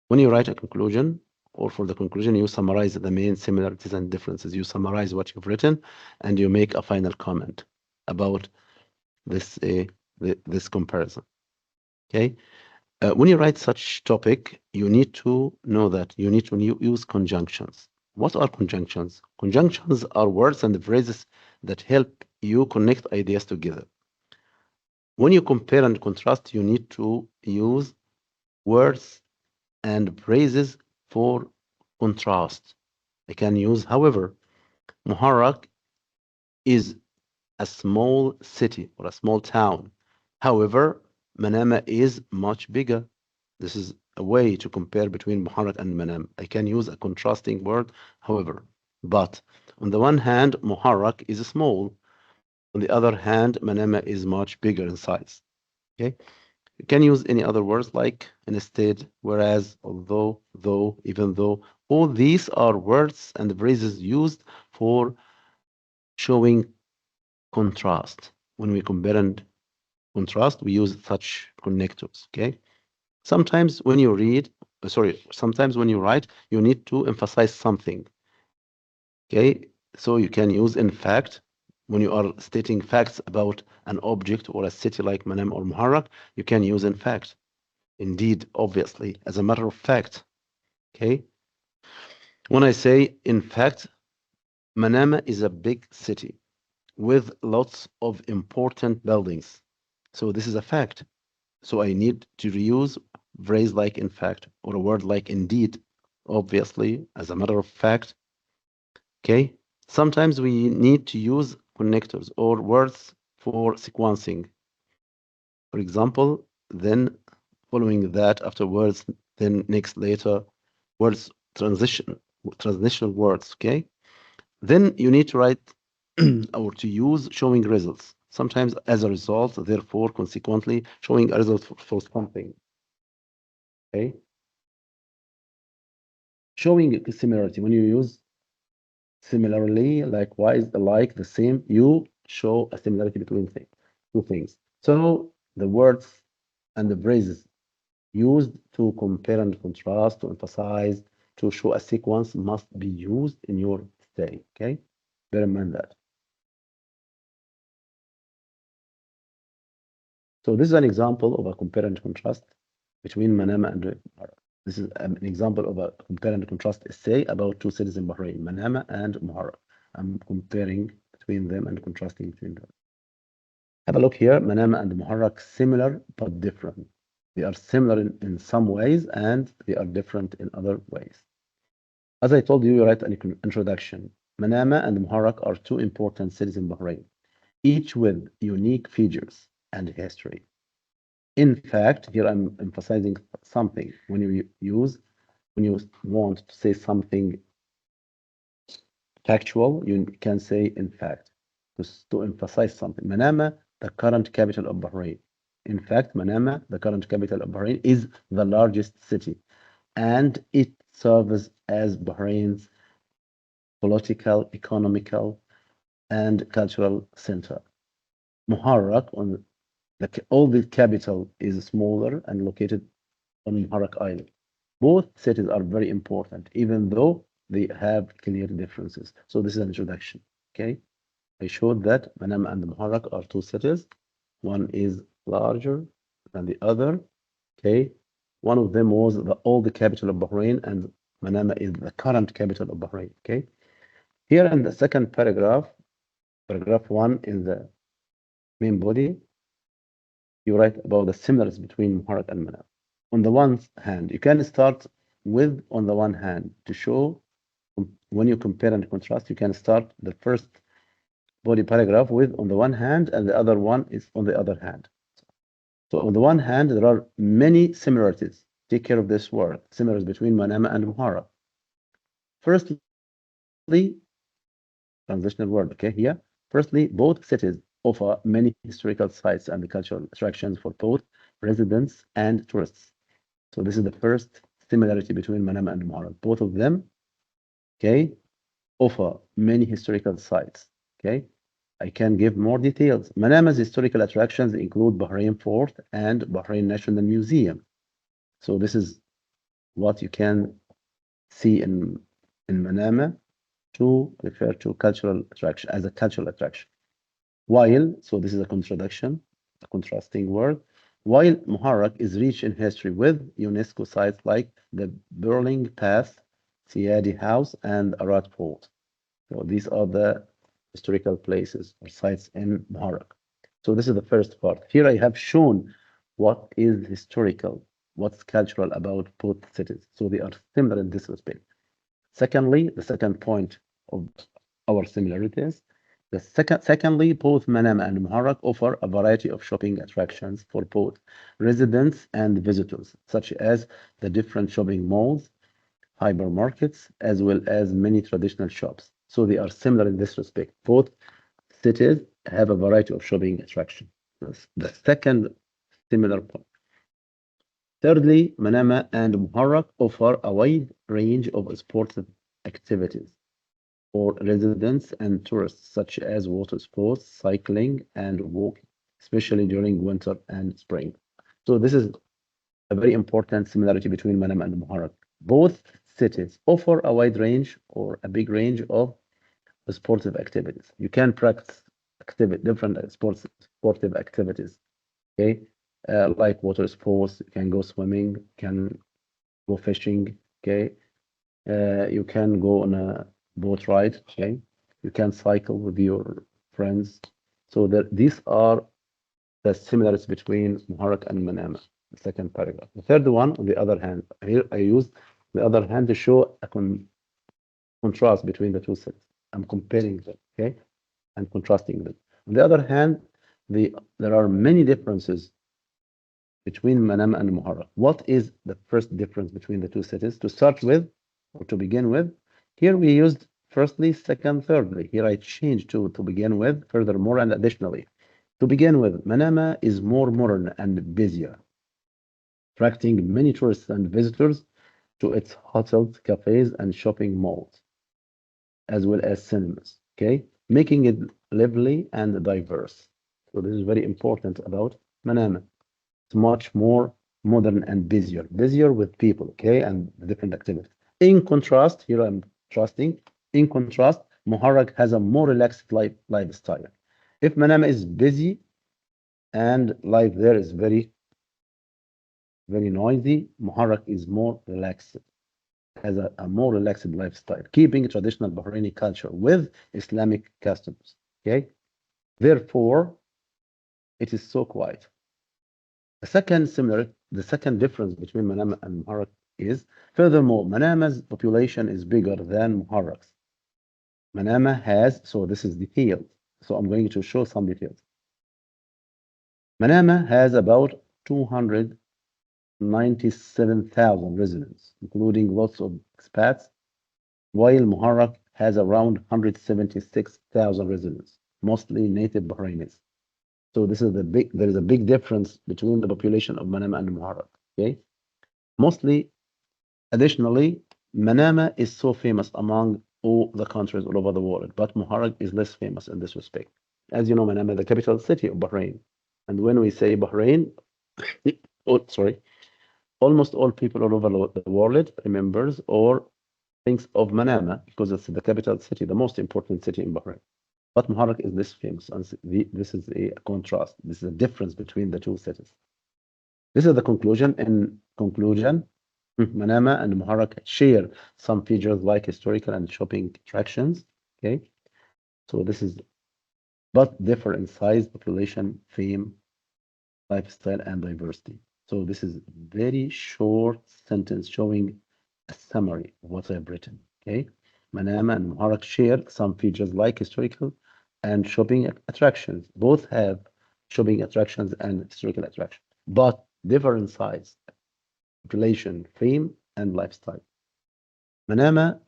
When you write a conclusion, or for the conclusion, you summarize the main similarities and differences. You summarize what you've written, and you make a final comment about this comparison. Okay. When you write such topic, you need to know that you need to use conjunctions. What are conjunctions? Conjunctions are words and phrases that help you connect ideas together. When you compare and contrast, you need to use words and phrases for contrast. I can use, however, Muharrak is a small city or a small town. However, Manama is much bigger. This is a way to compare between Muharrak and Manam. I can use a contrasting word, however. But on the one hand, Muharrak is small, On the other hand, Manama is much bigger in size. Okay, you can use any other words like instead, whereas, although, though, even though. All these are words and phrases used for showing contrast. When we compare and contrast, we use such connectors. Okay. Sometimes when you sometimes when you write, you need to emphasize something. Okay, so you can use in fact. When you are stating facts about an object or a city like Manam or Muharraq, you can use in fact. Indeed, obviously, as a matter of fact. Okay, when I say in fact, Manama is a big city with lots of important buildings. So this is a fact. So I need to reuse phrase like in fact or a word like indeed, obviously, as a matter of fact. Okay. Sometimes we need to use connectors or words for sequencing. For example, then following that afterwards, then next later, words transitional words. Okay. Then you need to write or to use showing results. Sometimes as a result, therefore, consequently, showing a result for something. Okay. Showing similarity. When you use similarly, likewise, alike, the same, you show a similarity between two things. So the words and the phrases used to compare and contrast, to emphasize, to show a sequence must be used in your essay. Okay, bear in mind that. So this is an example of a compare and contrast between Manama and Muharraq. This is an example of a compare and contrast essay about two cities in Bahrain, Manama and Muharraq. I'm comparing between them and contrasting between them. Have a look here. Manama and Muharraq similar but different. They are similar in some ways and they are different in other ways. As I told you, you write an introduction. Manama and Muharraq are two important cities in Bahrain, each with unique features and history. In fact, here I'm emphasizing something. When you want to say something factual, you can say in fact, to emphasize something. Manama, the current capital of Bahrain. In fact, Manama, the current capital of Bahrain, is the largest city, and it serves as Bahrain's political, economical, and cultural center. Muharraq, all the capital is smaller and located on Muharraq Island. Both cities are very important, even though they have clear differences. So this is an introduction. Okay, I showed that Manama and Muharraq are two cities. One is larger than the other. Okay, one of them was the capital of Bahrain, and Manama is the current capital of Bahrain. Okay, here in the second paragraph, paragraph 1 in the main body, you write about the similarities between Muharraq and Manama. On the one hand, you can start with on the one hand to show when you compare and contrast, you can start the first body paragraph with on the one hand, and the other one is on the other hand. So on the one hand, there are many similarities. Take care of this word, similarities between Manama and Muharraq. Firstly, transitional word, okay, here. Firstly, both cities offer many historical sites and cultural attractions for both residents and tourists. So this is the first similarity between Manama and Muharraq. Both of them, okay, offer many historical sites. Okay, I can give more details. Manama's historical attractions include Bahrain Fort and Bahrain National Museum. So this is what you can see in Manama to refer to cultural attraction as a cultural attraction. While, so this is a contradiction, a contrasting word, while Muharraq is rich in history with UNESCO sites like the Burling Pass, Siadi House, and Arad Fort. So these are the historical places or sites in Muharraq. So this is the first part. Here I have shown what is historical, what's cultural about both cities. So they are similar in this respect. Secondly, the second point of our similarities. Secondly, both Manama and Muharraq offer a variety of shopping attractions for both residents and visitors, such as the different shopping malls, hypermarkets, as well as many traditional shops. So they are similar in this respect. Both cities have a variety of shopping attractions. The second similar point. Thirdly, Manama and Muharraq offer a wide range of sports activities for residents and tourists, such as water sports, cycling, and walking, especially during winter and spring. So this is a very important similarity between Manama and Muharraq. Both cities offer a wide range or a big range of sportive activities. You can practice different sportive activities. Okay, like water sports. You can go swimming. You can go fishing. Okay, you can go on a boat ride. Okay, you can cycle with your friends. So these are the similarities between Muharraq and Manama. The second paragraph. The third one, on the other hand, here I used the other hand to show a contrast between the two cities. I'm comparing them, okay, and contrasting them. On the other hand, there are many differences between Manama and Muharraq. What is the first difference between the two cities? To start with, or to begin with, here we used firstly, second, thirdly. Here I changed to begin with, furthermore, and additionally. To begin with, Manama is more modern and busier, attracting many tourists and visitors to its hotels, cafes, and shopping malls, as well as cinemas, okay? Making it lively and diverse. So this is very important about Manama. It's much more modern and busier with people, okay, and different activities. In contrast, here I'm trusting, in contrast, Muharraq has a more relaxed lifestyle. If Manama is busy and life there is very noisy, Muharraq is more relaxed, has a more relaxed lifestyle, keeping traditional Bahraini culture with Islamic customs. Okay, therefore, it is so quiet. The second difference between Manama and Muharraq is, furthermore, Manama's population is bigger than Muharraq's. Manama has, so this is detailed. So I'm going to show some details. Manama has about 297,000 residents, including lots of expats, while Muharraq has around 176,000 residents, mostly native Bahrainis. So there is a big difference between the population of Manama and Muharraq. Okay. Additionally, Manama is so famous among all the countries all over the world, but Muharraq is less famous in this respect. As you know, Manama is the capital city of Bahrain. And when we say Bahrain, almost all people all over the world remembers or thinks of Manama because it's the capital city, the most important city in Bahrain. But Muharraq is less famous. And this is a contrast. This is a difference between the two cities. This is the conclusion. In conclusion, Manama and Muharraq share some features like historical and shopping attractions. Okay, so but differ in size, population, fame, lifestyle, and diversity. So this is very short sentence showing a summary of what I've written. Okay, Manama and Muharraq share some features like historical and shopping attractions. Both have shopping attractions and historical attractions, but differ in size, population, fame, and lifestyle. Manama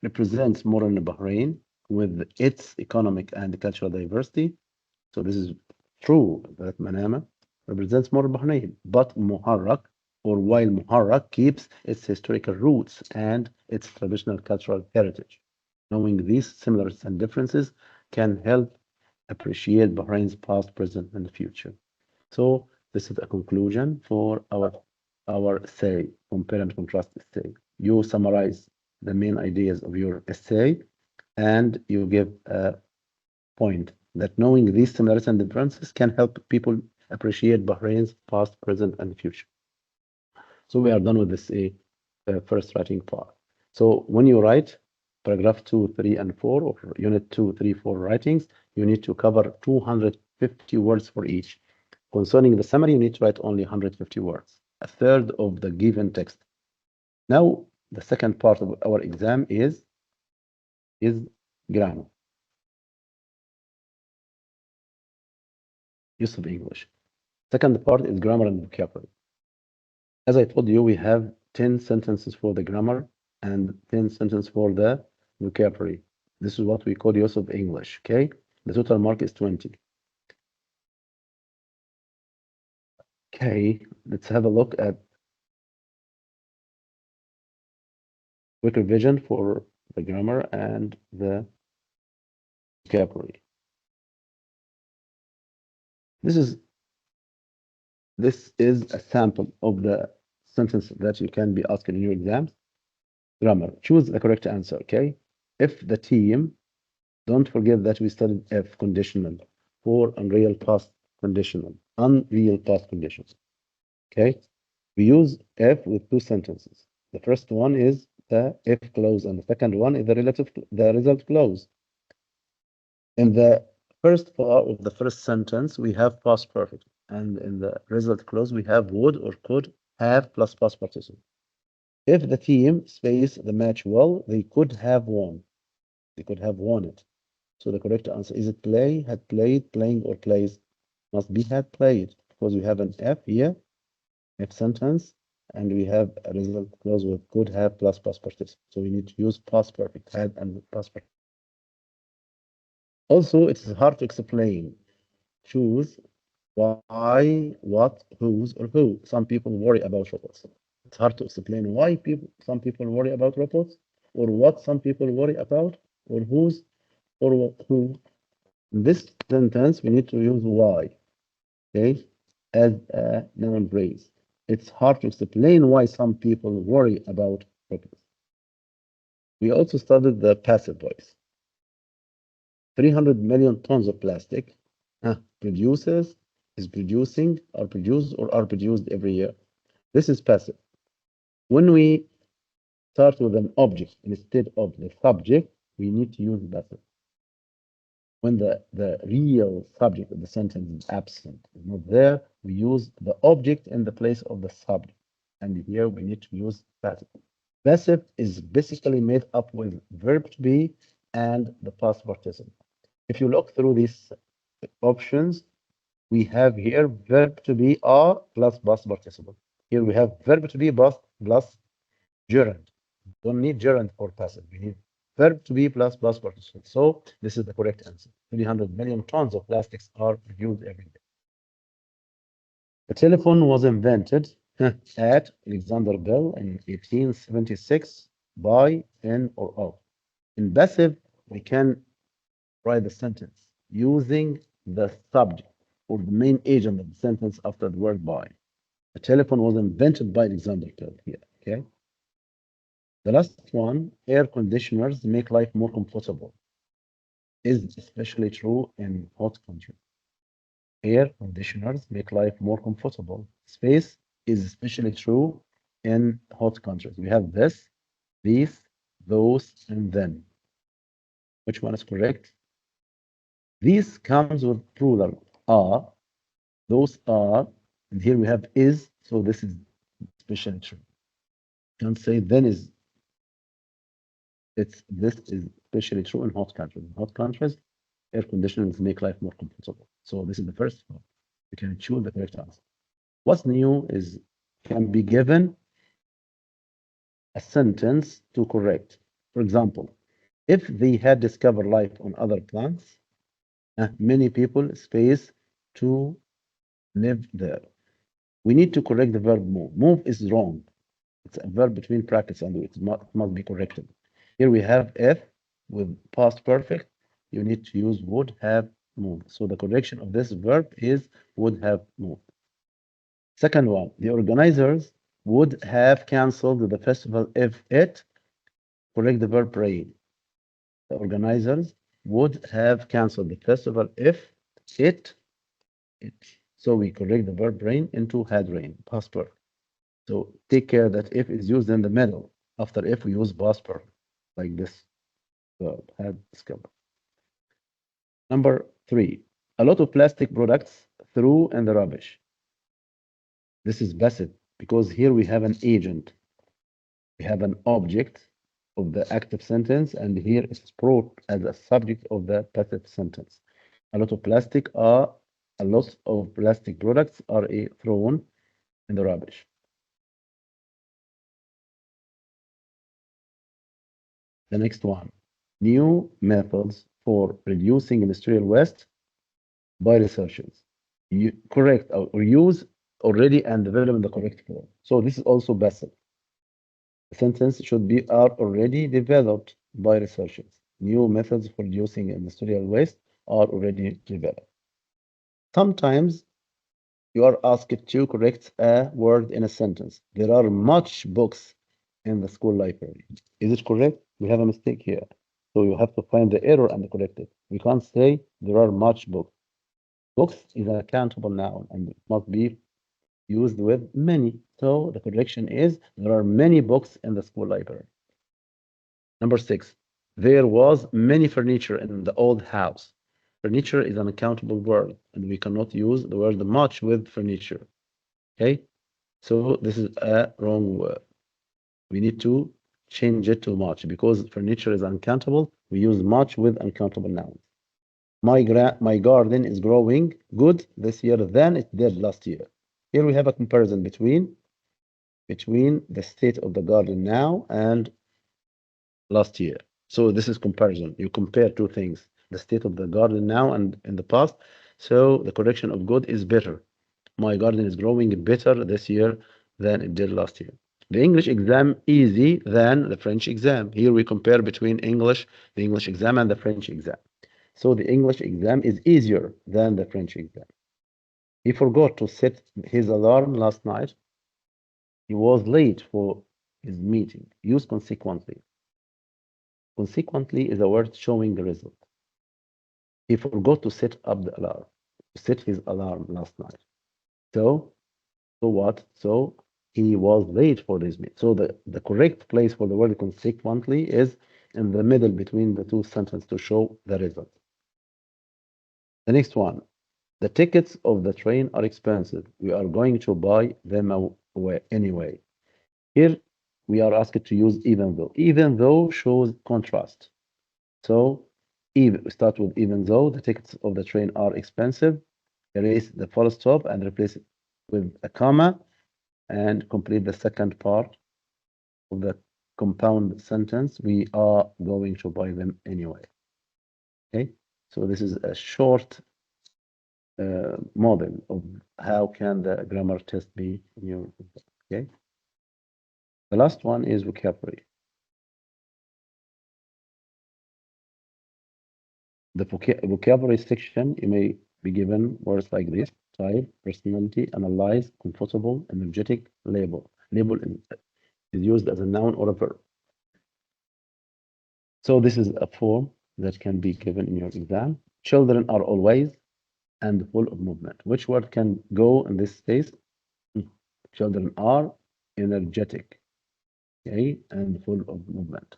represents modern Bahrain with its economic and cultural diversity. So this is true that Manama represents modern Bahrain, but while Muharraq keeps its historical roots and its traditional cultural heritage. Knowing these similarities and differences can help appreciate Bahrain's past, present, and future. So this is a conclusion for our essay, compare and contrast essay. You summarize the main ideas of your essay, and you give a point that knowing these similarities and differences can help people appreciate Bahrain's past, present, and future. So we are done with this first writing part. So when you write paragraph 2, 3, and 4, or unit 2, 3, 4 writings, you need to cover 250 words for each. Concerning the summary, you need to write only 150 words, a third of the given text. Now, the second part of our exam is grammar. Use of English. Second part is grammar and vocabulary. As I told you, we have 10 sentences for the grammar and 10 sentences for the vocabulary. This is what we call use of English, okay? The total mark is 20. Okay, let's have a look at quick revision for the grammar and the vocabulary. This is a sample of the sentence that you can be asked in your exams. Grammar. Choose the correct answer, okay? If the team, don't forget that we studied if conditional for unreal past conditional, unreal past conditions, okay? We use if with two sentences. The first one is the if clause, and the second one is the result clause. In the first part of the first sentence, we have past perfect, and in the result clause, we have would or could have plus past participle. If the team space the match well, they could have won. They could have won it. So the correct answer is it play, had played, playing, or plays? Must be had played, because we have an F here, F sentence, and we have a result clause with could have plus past participle. So we need to use past perfect, had and past perfect. Also, it's hard to explain. Choose why, what, whose, or who. Some people worry about robots. It's hard to explain why some people worry about robots, or what some people worry about, or whose, or who. In this sentence, we need to use why, okay, as a noun phrase. It's hard to explain why some people worry about robots. We also studied the passive voice. 300 million tons of plastic produces, is producing, are produced, or are produced every year. This is passive. When we start with an object instead of the subject, we need to use passive. When the real subject of the sentence is absent, is not there, we use the object in the place of the subject. And here we need to use passive. Passive is basically made up with verb to be and the past participle. If you look through these options, we have here verb to be are plus past participle. Here we have verb to be past plus gerund. Don't need gerund for passive. We need verb to be plus past participle. So this is the correct answer. 300 million tons of plastics are produced every day. The telephone was invented at Alexander Bell in 1876 by N or O. In passive, we can write the sentence using the subject or the main agent of the sentence after the word by. The telephone was invented by Alexander Bell here, okay? The last one, air conditioners make life more comfortable, is especially true in hot countries. Air conditioners make life more comfortable. Space is especially true in hot countries. We have this, these, those, and then. Which one is correct? These comes with plural, are, those are, and here we have is, so this is especially true. Can't say then is, this is especially true in hot countries. In hot countries, air conditioners make life more comfortable. So this is the first one. We can choose the correct answer. What's new is can be given a sentence to correct. For example, if they had discovered life on other planets, many people space to live there. We need to correct the verb move. Move is wrong. It's a verb between brackets and it must be corrected. Here we have if with past perfect. You need to use would have moved. So the correction of this verb is would have moved. Second one, the organizers would have canceled the festival if it, correct the verb rain. The organizers would have canceled the festival if it. So we correct the verb rain into had rain, past perfect. So take care that if is used in the middle. After if we use past perfect, like this verb, had discovered. Number 3, a lot of plastic products threw in the rubbish. This is passive because here we have an agent. We have an object of the active sentence, and here it's brought as a subject of the passive sentence. A lot of plastic products are thrown in the rubbish. The next one, new methods for reducing industrial waste by researchers. You correct or use already and develop in the correct form. So this is also passive. The sentence should be are already developed by researchers. New methods for reducing industrial waste are already developed. Sometimes you are asked to correct a word in a sentence. There are much books in the school library. Is it correct? We have a mistake here. So you have to find the error and correct it. We can't say there are much books. Books is an accountable noun and it must be used with many. So the correction is there are many books in the school library. Number 6, there was many furniture in the old house. Furniture is an uncountable word, and we cannot use the word much with furniture. Okay, so this is a wrong word. We need to change it to much because furniture is uncountable. We use much with uncountable nouns. My garden is growing good this year than it did last year. Here we have a comparison between the state of the garden now and last year. So this is comparison. You compare two things, the state of the garden now and in the past. So the correction of good is better. My garden is growing better this year than it did last year. The English exam easy than the French exam. Here we compare between the English exam and the French exam. So the English exam is easier than the French exam. He forgot to set his alarm last night. He was late for his meeting. Use consequently. Consequently is a word showing the result. He forgot to set up the alarm, set his alarm last night. So what? So he was late for this meeting. So the correct place for the word consequently is in the middle between the two sentences to show the result. The next one, the tickets of the train are expensive. We are going to buy them anyway. Here we are asked to use even though. Even though shows contrast. So even start with even though the tickets of the train are expensive, erase the full stop and replace it with a comma and complete the second part of the compound sentence. We are going to buy them anyway. Okay, so this is a short model of how can the grammar test be in your. Okay, the last one is vocabulary. The vocabulary section, you may be given words like this: type, personality, analyze, comfortable, energetic, label. Label is used as a noun or a verb. So this is a form that can be given in your exam. Children are always and full of movement. Which word can go in this space? Children are energetic, okay, and full of movement.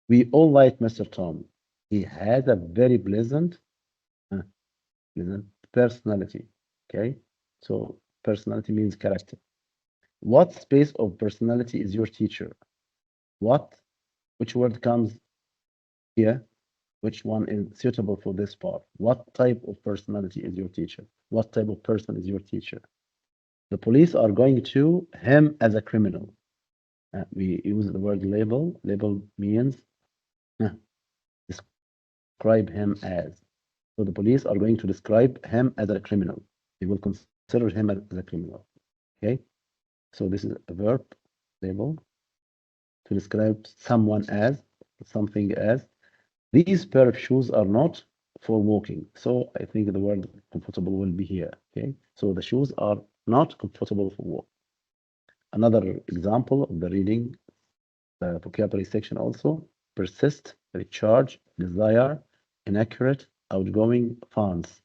We all like Mr. Tom. He has a very pleasant personality. Okay, so personality means character. What space of personality is your teacher? Which word comes here? Which one is suitable for this part? What type of personality is your teacher? What type of person is your teacher? The police are going to him as a criminal. We use the word label. Label means describe him as. So the police are going to describe him as a criminal. They will consider him as a criminal. Okay. So this is a verb, label, to describe someone as, something as. These pair of shoes are not for walking. So I think the word comfortable will be here. Okay. So the shoes are not comfortable for walk. Another example of the reading vocabulary section also: persist, recharge, desire, inaccurate, outgoing, funds.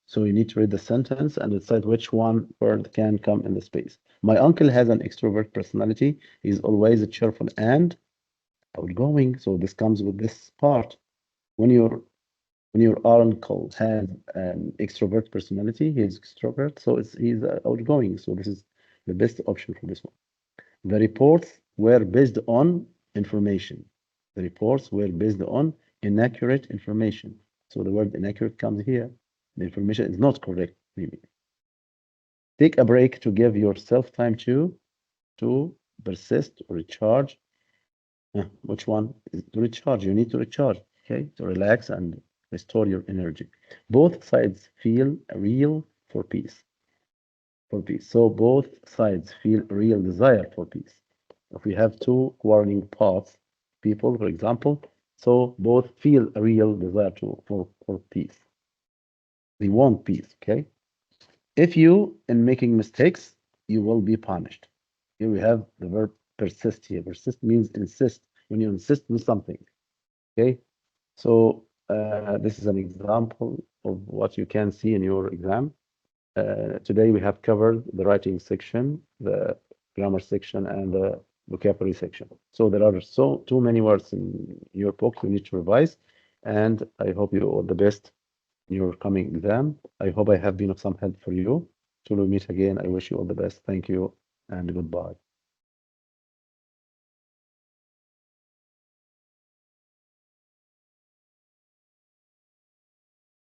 So you need to read the sentence and decide which one word can come in the space. My uncle has an extrovert personality. He's always cheerful and outgoing. So this comes with this part. When your uncle has an extrovert personality, he's extrovert, so he's outgoing. So this is the best option for this one. The reports were based on information. The reports were based on inaccurate information. So the word inaccurate comes here. The information is not correct, maybe. Take a break to give yourself time to persist or recharge. Which one is to recharge? You need to recharge. okay, to relax and restore your energy. Both sides feel real for peace. So both sides feel real desire for peace. If we have two quarreling paths, people, for example, so both feel a real desire for peace. They want peace, okay? If you, in making mistakes, you will be punished. Here we have the verb persist here. Persist means insist. When you insist on something, okay? So this is an example of what you can see in your exam. Today we have covered the writing section, the grammar section, and the vocabulary section. So there are too many words in your book you need to revise, and I hope you all the best in your coming exam. I hope I have been of some help for you. Till we meet again, I wish you all the best. Thank you and goodbye.